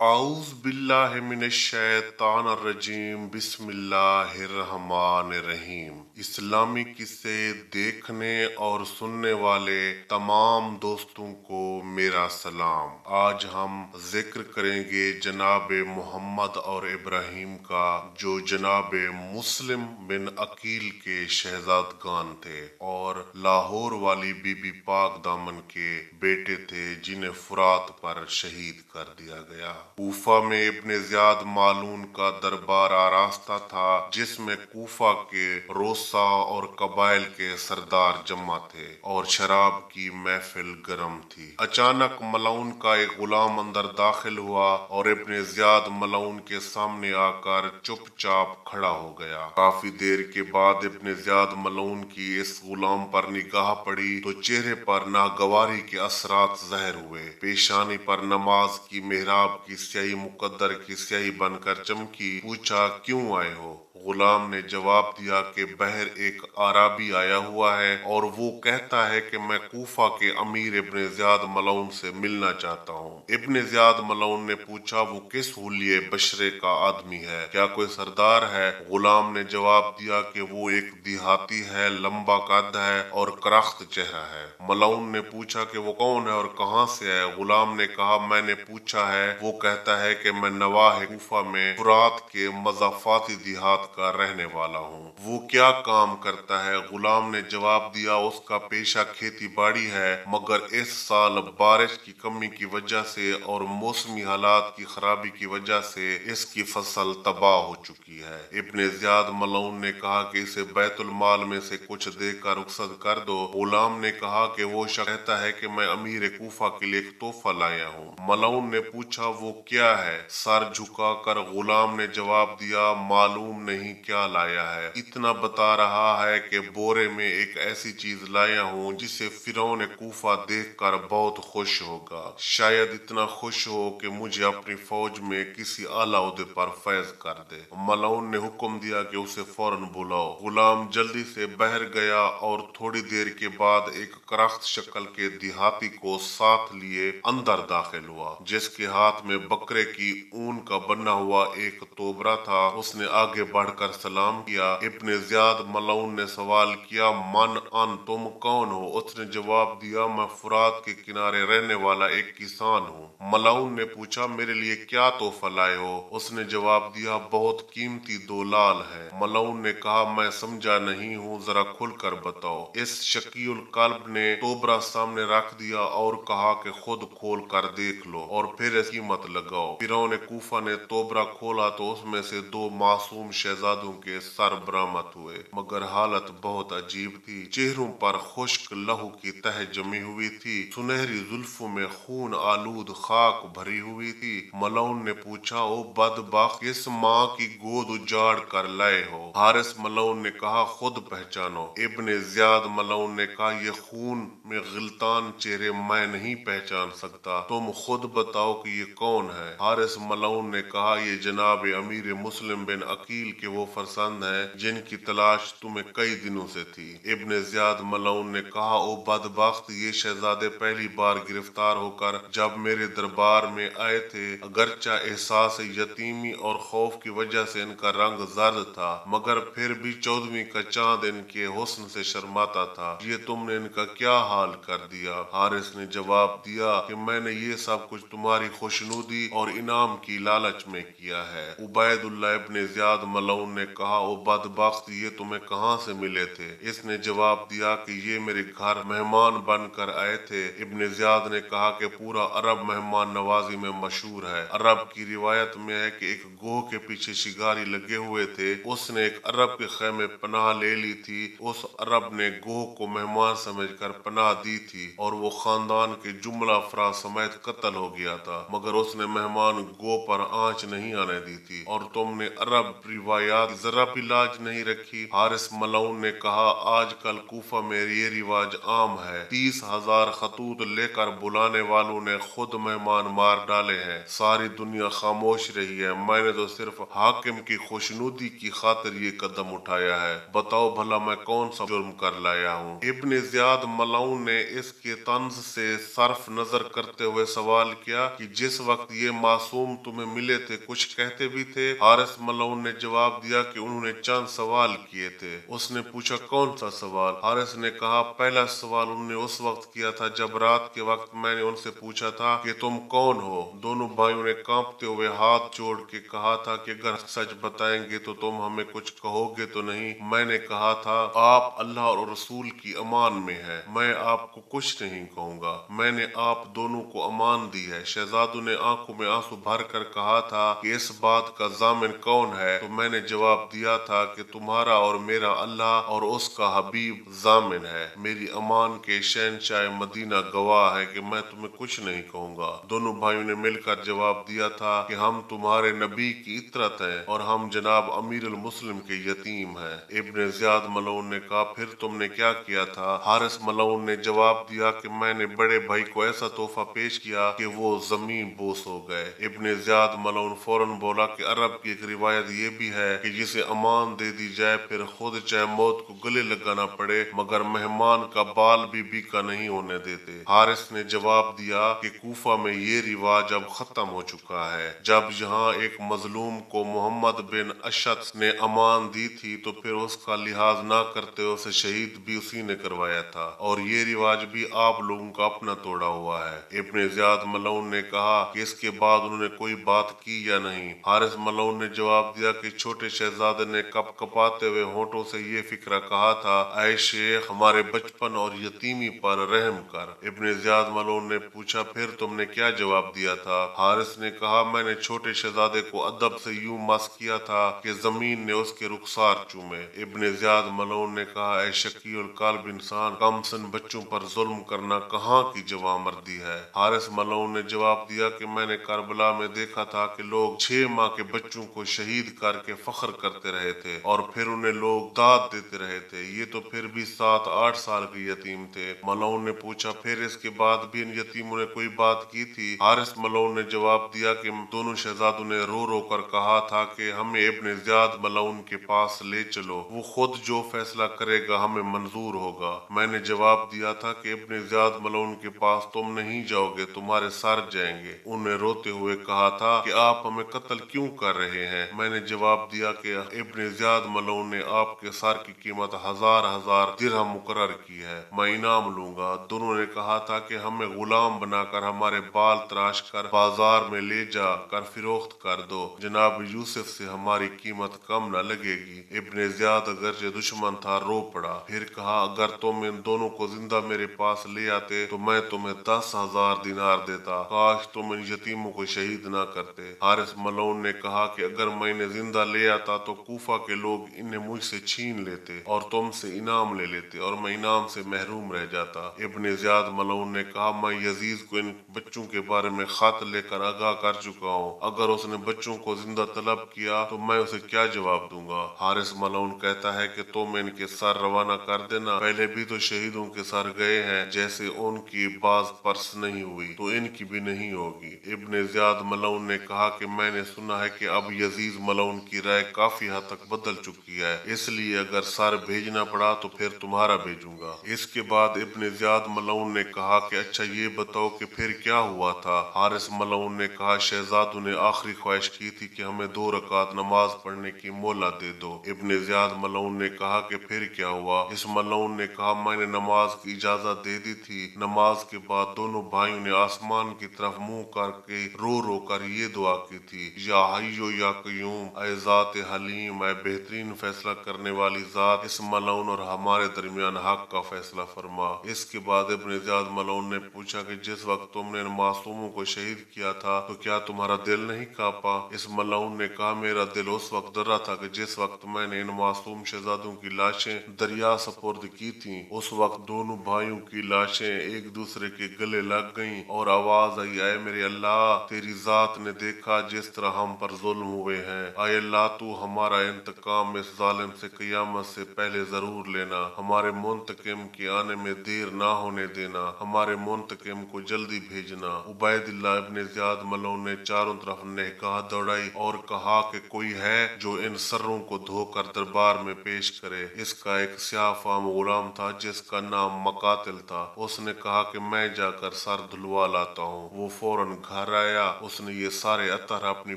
اعوذ باللہ من الشیطان الرجیم بسم اللہ الرحمن الرحیم۔ اسلامی قصے دیکھنے اور سننے والے تمام دوستوں کو میرا سلام۔ آج ہم ذکر کریں گے جناب محمد اور ابراہیم کا، جو جناب مسلم بن عقیل کے شہزادگان تھے اور لاہور والی بی بی پاک دامن کے بیٹے تھے، جنہیں فرات پر شہید کر دیا گیا۔ کوفہ میں ابن زیاد مالون کا دربار آراستہ تھا، جس میں کوفہ کے روسا اور قبائل کے سردار جمع تھے اور شراب کی محفل گرم تھی۔ اچانک ملعون کا ایک غلام اندر داخل ہوا اور ابن زیاد ملعون کے سامنے آ کر چپ چاپ کھڑا ہو گیا۔ کافی دیر کے بعد ابن زیاد ملعون کی اس غلام پر نگاہ پڑی تو چہرے پر ناگواری کے اثرات ظاہر ہوئے۔ پیشانی پر نماز کی محراب کی سیاہی مقدر کی سیاہی بن کر چمکی۔ پوچھا کیوں آئے ہو؟ غلام نے جواب دیا کہ بہر ایک عرابی آیا ہوا ہے اور وہ کہتا ہے کہ میں کوفہ کے امیر ابن زیاد ملعون سے ملنا چاہتا ہوں۔ ابن زیاد ملعون نے پوچھا وہ کس حلیے بشرے کا آدمی ہے؟ کیا کوئی سردار ہے؟ غلام نے جواب دیا کہ وہ ایک دیہاتی ہے، لمبا قد ہے اور کرخت چہرہ ہے۔ ملعون نے پوچھا کہ وہ کون ہے اور کہاں سے ہے؟ غلام نے کہا میں نے پوچھا ہے، وہ کہتا ہے کہ میں نواح کوفہ میں فرات کے مضافاتی دیہات کا رہنے والا ہوں۔ وہ کیا کام کرتا ہے؟ غلام نے جواب دیا اس کا پیشہ کھیتی باڑی ہے، مگر اس سال بارش کی کمی کی وجہ سے اور موسمی حالات کی خرابی کی وجہ سے اس کی فصل تباہ ہو چکی ہے۔ ابن زیاد ملعون نے کہا کہ اسے بیت المال میں سے کچھ دے کر رخصت کر دو۔ غلام نے کہا کہ وہ شخص کہتا ہے کہ میں امیر کوفہ کے لیے ایک تحفہ لایا ہوں۔ ملعون نے پوچھا وہ کیا ہے؟ سر جھکا کر غلام نے جواب دیا معلوم نہیں کیا لایا ہے، اتنا بتا رہا ہے کہ بورے میں ایک ایسی چیز لایا ہوں جسے فرعون کوفہ دیکھ کر بہت خوش ہوگا، شاید اتنا خوش ہو کہ مجھے اپنی فوج میں کسی اعلیٰ عہدے پر فیض کر دے۔ ملعون نے حکم دیا کہ اسے فوراً بلاؤ۔ غلام جلدی سے باہر گیا اور تھوڑی دیر کے بعد ایک کرخت شکل کے دیہاتی کو ساتھ لیے اندر داخل ہوا، جس کے ہاتھ میں بکرے کی اون کا بنا ہوا ایک توبرا تھا۔ اس نے آگے بڑھ کر سلام کیا۔ ابن زیاد ملعون نے سوال کیا من ان، تم کون ہو؟ اس نے جواب دیا میں فرات کے کنارے رہنے والا ایک کسان ہوں۔ ملعون نے پوچھا میرے لیے کیا تحفہ لائے ہو؟ اس نے جواب دیا بہت قیمتی 2 لال ہے۔ ملعون نے کہا میں سمجھا نہیں ہوں، ذرا کھل کر بتاؤ۔ اس شقی القلب نے توبرا سامنے رکھ دیا اور کہا کہ خود کھول کر دیکھ لو اور پھر اس کی قیمت لگاؤ۔ فرعون کوفہ نے توبرا کھولا تو اس میں سے 2 معصوم شہزادوں کے سر برآمد ہوئے، مگر حالت بہت عجیب تھی۔ چہروں پر خشک لہو کی تہ جمی ہوئی تھی، سنہری زلفوں میں خون آلود خاک بھری ہوئی تھی۔ ملعون نے پوچھا او بدبخت، کس ماں کی گود اجاڑ کر لائے ہو؟ حارث ملعون نے کہا خود پہچانو۔ ابن زیاد ملعون نے کہا یہ خون میں غلطان چہرے میں نہیں پہچان سکتا، تم خود بتاؤ کہ یہ کون ہے؟ حارث ملعون نے کہا یہ جناب امیر مسلم بن عقیل کے وہ فرزند ہیں جن کی تلاش تمہیں کئی دنوں سے تھی۔ ابن زیاد ملعون نے کہا او بدبخت، یہ شہزادے پہلی بار گرفتار ہو کر جب میرے دربار میں آئے تھے، اگرچہ احساس یتیمی اور خوف کی وجہ سے ان کا رنگ زرد تھا، مگر پھر بھی 14ویں کا چاند ان کے حسن سے شرماتا تھا۔ یہ تم نے ان کا کیا حال کر دیا؟ حارث نے جواب دیا کہ میں نے یہ سب کچھ تمہاری خوشنودی اور انعام کی لالچ میں کیا ہے۔ عبید اللہ ابن زیاد ملعون نے کہا او بدبخت، یہ تمہیں کہاں سے ملے تھے؟ اس نے جواب دیا کہ یہ میرے گھر مہمان بن کر آئے تھے۔ ابن زیاد نے کہا کہ پورا عرب مہمان نوازی میں مشہور ہے۔ عرب کی روایت میں ہے کہ ایک گوہ کے پیچھے شکاری لگے ہوئے تھے، اس نے ایک عرب کے خیمے پناہ لے لی تھی، اس عرب نے گوہ کو مہمان سمجھ کر پناہ دی تھی اور وہ خاندان کے جملہ افراد سمیت قتل ہو گیا تھا، مگر اس نے مہمان گوہ پر آنچ نہیں آنے دی تھی، اور تم نے عرب روایات ذرا بھی لاج نہیں رکھی۔ حارث ملعون نے کہا آج کل کوفہ میں یہ رواج عام ہے، 30,000 خطوط لے کر بلانے والوں نے خود مہمان مار ڈالے ہیں، ساری دنیا خاموش رہی ہے، میں نے تو صرف حاکم کی خوشنودی کی خاطر یہ قدم اٹھایا ہے، بتاؤ بھلا میں کون سا جرم کر لایا ہوں؟ ابن زیاد ملعون نے اس کے طنز سے صرف نظر کرتے ہوئے سوال کیا کہ جس وقت वक्त ये मासूम तुम्हें मिले थे कुछ कहते भी थे? हारिस मलऊन ने जवाब दिया कि उन्होंने चंद सवाल किए थे। उसने पूछा कौन सा सवाल? हारिस ने कहा पहला सवाल उन्होंने उस वक्त किया था जब रात के वक्त मैंने उनसे पूछा था कि तुम कौन हो। दोनों भाइयों ने कांपते हुए हाथ जोड़ के कहा था कि अगर सच बताएंगे तो तुम हमें कुछ कहोगे तो नहीं। मैंने कहा था आप अल्लाह और रसूल की अमान में है, मैं आपको कुछ नहीं कहूँगा, मैंने आप दोनों को अमान दी है। शहजादों ने आंखों में आंसू भर कर कहा था कि इस बात का जामिन कौन है? तो मैंने जवाब दिया था कि तुम्हारा और मेरा अल्लाह और उसका हबीब जामिन है। मेरी अमान के शहंशाह मदीना गवाह है कि मैं तुम्हें कुछ नहीं कहूँगा। दोनों भाइयों ने मिलकर जवाब दिया था कि हम तुम्हारे नबी की इतरत हैं और हम जनाब अमीर अल मुस्लिम के यतीम हैं। इब्न ज़ियाद मलऊन ने कहा फिर तुमने क्या किया था? हारिस मलऊन ने जवाब दिया कि मैंने बड़े भाई को ऐसा तोहफा पेश किया कि वो जमीन बोस हो गए। इब्न ज़ियाद मलऊन फौरन बोला कि अरब की एक रिवायत ये भी है कि जिसे अमान दे दी जाए फिर खुद चाहे मौत को गले लगाना पड़े मगर मेहमान का बाल भी बीका नहीं होने देते। हारिस ने जवाब दिया कि कूफा में ये रिवाज अब खत्म हो चुका है। जब यहाँ एक मजलूम को मोहम्मद बिन अशद ने अमान दी थी तो फिर उसका लिहाज ना करते उसे शहीद भी उसी ने करवाया था और ये रिवाज भी आप लोगों का अपना तोड़ा हुआ है। इब्न ज़ियाद मलऊन ने कहा कि इसके बाद उन्होंने कोई बात की या नहीं? हारिस मलऊन ने जवाब दिया कि छोटे शहजादे ने कप कपाते हुए होठों से ये फिक्रा कहा था, ऐ शेख हमारे बचपन और यतीमी पर रहम कर। इब्न ज़ियाद मलऊन ने पूछा फिर तुमने क्या जवाब दिया था? हारिस ने कहा मैंने छोटे शहजादे को अदब से यूं मस किया था कि जमीन ने उसके रुखसार चूमे। इब्न ज़ियाद मलऊन ने कहा ऐ शकील काल्ब इंसान, कम सन बच्चों पर जुल्म करना कहाँ की जवामर्दी है? हारिस मलऊन ने जवाब दिया कि मैंने करबला में देखा था कि लोग 6 माह के बच्चों को शहीद करके फख्र करते रहे थे और फिर उन्हें लोग दाद देते रहे थे। ये तो फिर भी 7-8 साल के यतीम थे। मलऊन ने पूछा फिर इसके बाद भी इन यतीमों ने कोई बात की थी? हारिस मलऊन ने जवाब दिया कि दोनों शहजादों ने रो रो कर कहा था कि हमें इब्न ज़ियाद मलऊन के पास ले चलो, वो खुद जो फैसला करेगा हमें मंजूर होगा। मैंने जवाब दिया था कि इब्न ज़ियाद मलऊन के पास तुम नहीं जाओगे, तुम्हारे सर जाएंगे। उन्हें रोते हुए कहा था कि आप हमें कत्ल क्यों कर रहे हैं? मैंने जवाब दिया कि इब्न ज़ियाद मलऊन ने आपके सर की कीमत 1000 दिरहम मुकर्रर की है, मैं इनाम लूंगा। दोनों ने कहा था कि हमें गुलाम बनाकर हमारे बाल तराश कर बाजार में ले जा कर फिरोख्त कर दो, जनाब यूसुफ से हमारी कीमत कम न लगेगी। इब्न ज़ियाद अगरचे दुश्मन था रो पड़ा, फिर कहा अगर तुम इन दोनों को जिंदा मेरे पास ले आते तो मैं तुम्हें 10,000 दिनार देता, काश तुम इन यतीमों को शहीद ना करते। हारिस मलऊन ने कहा कि अगर मैं इन्हें जिंदा ले आता तो कूफा के लोग इन्हें मुझसे छीन लेते और तुमसे इनाम ले लेते और मैं इनाम से महरूम रह जाता। इब्न ज़ियाद मलऊन ने कहा मैं यजीद को इन बच्चों के बारे में खत लेकर आगाह कर चुका हूँ, अगर उसने बच्चों को जिंदा तलब किया तो मैं उसे क्या जवाब दूंगा? हारिस मलऊन कहता है कि तुम इनके सर रवाना कर देना, पहले भी तो शहीदों के सर गए हैं, जैसे उनकी बाज परस नहीं हुई तो इनकी भी नहीं होगी। इब्न ज़ियाद मलऊन ने कहा कि मैंने सुना है कि अब यजीद मलऊन की राय काफी हद तक बदल चुकी है, इसलिए अगर सर भेजना पड़ा तो फिर तुम्हारा भेजूंगा। इसके बाद इब्न ज़ियाद मलऊन ने कहा कि अच्छा ये बताओ कि फिर क्या हुआ था? हारिस मलऊन ने कहा शहजादों ने आखिरी ख्वाहिश की थी कि हमें 2 रकात नमाज पढ़ने की मोहलत दे दो। इब्न ज़ियाद मलऊन ने कहा कि फिर क्या हुआ? इस मलऊन ने कहा मैंने नमाज की इजाजत दे दी थी। नमाज के बाद दोनों भाइयों ने आसमान की तरफ मुंह करके रो रो कर ये दुआ की थी, या हय्यो या कय्यूम, ऐ ज़ात हलीम, ऐ बेहतरीन फैसला करने वाली ज़ात, इस मलऊन और हमारे दरमियान हक का फैसला फरमा। इसके बाद इब्न ज़ियाद मलऊन ने पूछा कि जिस वक्त तुमने इन मासूमों को शहीद किया था तो क्या तुम्हारा दिल नहीं कांपा? इस मलऊन ने कहा मेरा दिल उस वक्त डरा था कि जिस वक्त मैंने इन मासूम शहजादों की लाशें दरिया सपुर्द की थी, उस वक्त दोनों भाइयों की लाशें एक दूसरे के गले लग गईं और आवाज आई, आए मेरे अल्लाह, तेरी जात ने देखा जिस तरह हम पर जुल्म हुए हैं, आए अल्लाह तू हमारा इंतकाम इस जालिम से क़यामत से पहले जरूर लेना, हमारे मुंतकिम के आने में देर ना होने देना, हमारे मुंतकिम को जल्दी भेजना। उबैदिल्लाह इब्न ज़ियाद मलऊन ने चारों तरफ निगाह दौड़ाई और कहा कि कोई है जो इन सर्रों को धोकर दरबार में पेश करे। इसका एक स्याह फाम गुलाम था जिसका नाम मकातिल था। उसने कहा कि मैं जाकर सर धुलवा लाता हूँ। वो फौरन घर घर आया, उसने ये सारे अतर अपनी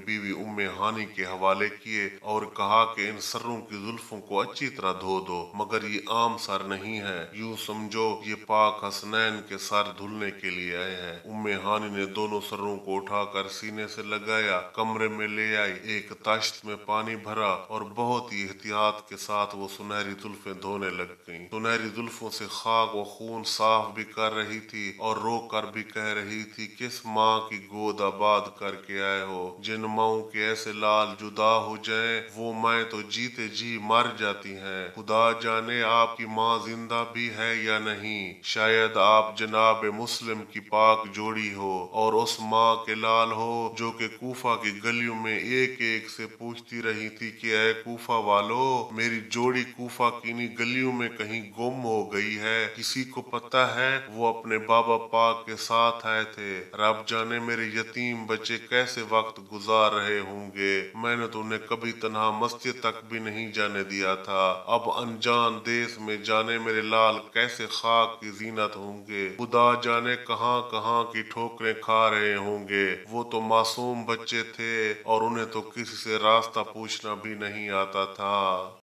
बीवी उम्मे हानी के हवाले किए और कहा कि इन सर्रों की जुल्फों को अच्छी तरह धो दो, मगर ये आम सर नहीं है, यूं समझो ये पाक हसनैन के सर धुलने के लिए आए हैं। उम्मे हानी ने दोनों सर्रों को उठाकर सीने से लगाया, कमरे में ले आई, एक ताश्त में पानी भरा और बहुत ही एहतियात के साथ वो सुनहरी जुल्फें धोने लग गईं। सुनहरी जुल्फों से खाक व खून साफ भी कर रही थी और रो कर भी कह रही थी, किस माँ की गोद आबाद करके आए हो, जिन माओं के ऐसे लाल जुदा हो जाएं वो मैं तो जीते जी मर जाती हैं। खुदा जाने आपकी माँ जिंदा भी है या नहीं, शायद आप जनाब मुस्लिम की पाक जोड़ी हो और उस माँ के लाल हो जो कि कूफा की गलियों में एक एक से पूछती रही थी कि ऐ कूफा वालो, मेरी जोड़ी कूफा की इन्हीं गलियों में कहीं गुम हो गई है, किसी को पता है? वो अपने बाबा पाक के साथ आए थे, रब जाने मेरे यतीम बच्चे कैसे वक्त गुजार रहे होंगे, मैंने तो उन्हें कभी तन्हा मस्जिद तक भी नहीं जाने दिया था, अब अनजान देश में जाने मेरे लाल कैसे खाक की जीनत होंगे, खुदा जाने कहाँ कहाँ की ठोकरें खा रहे होंगे। वो तो मासूम बच्चे थे और उन्हें तो किसी से रास्ता पूछना भी नहीं आता था।